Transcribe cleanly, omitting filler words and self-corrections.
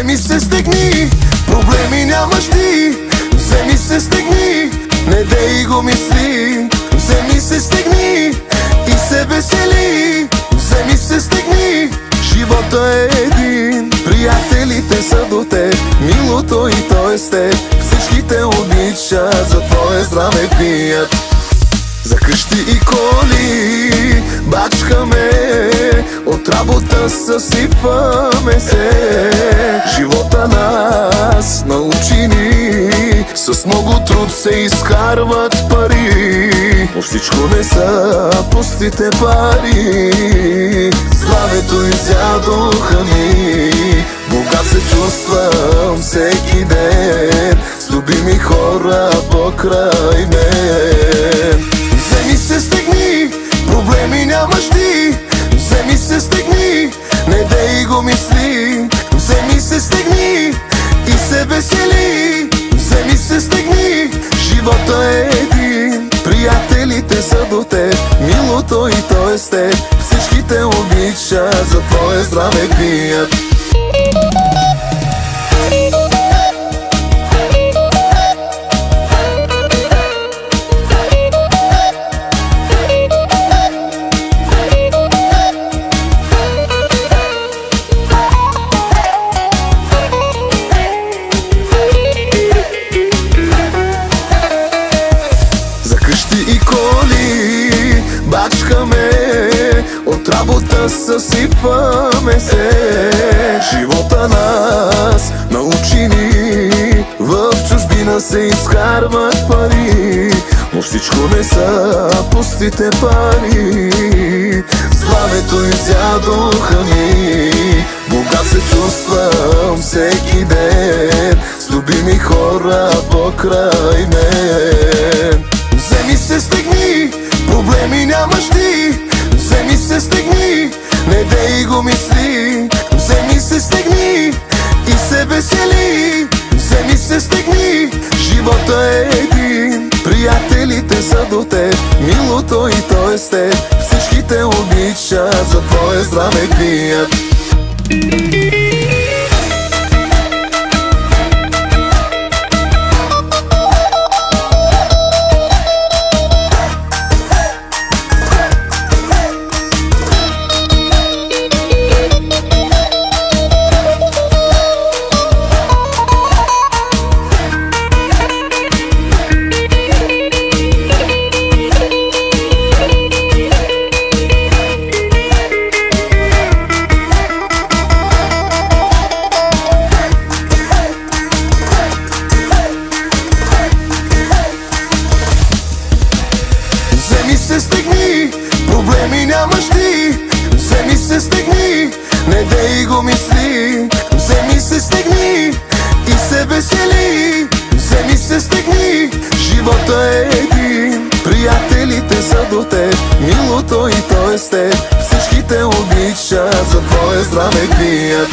Вземи се, стегни, проблеми нямаш ти. Вземи се, стегни, не дей го мисли. Вземи се, стегни и се весели. Вземи се, стегни, живота е един. Приятелите са до теб, милото и то е с теб. Всички те обичат, за твое здраве пият. За къщи и коли бачкаме, от работа съсипваме се. Живота нас научи ни, с много труд се изкарват пари, но всичко не са пустите пари. Здравето изядоха ми, богат се чувствам всеки ден, с любими хора покрай мен. Вземи се, стегни, проблеми нямаш ти. Вземи се, стегни, не дей го мисли. Вземи се, стегни и се весели. Вземи се, стегни, живота е един. Приятелите са до теб, милото и то е с теб. Всички те обичат, за твое здраве пият. И коли бачкаме, от работа съсипваме се. Живота нас научи ни, в чужбина се изкарват пари, но всичко не са пустите пари. Славето изядоха ни, богат се чувствам всеки ден, с любими хора покрай мен. Вземи се, стегни, проблеми нямаш ти. Вземи се, стегни, не дей го мисли. Вземи се, стегни и се весели. Вземи се, стегни, живота е един. Приятелите са до теб, милото и то е с теб. Всички те обичат, за твое здраве пият. Вземи се, стегни, проблеми нямаш ти. Вземи се, стегни, не дей го мисли. Вземи се, стегни и се весели. Вземи се, стегни, живота е един. Приятелите са до теб, милото и то е с теб. Всички те обичат, за твое здраве пият.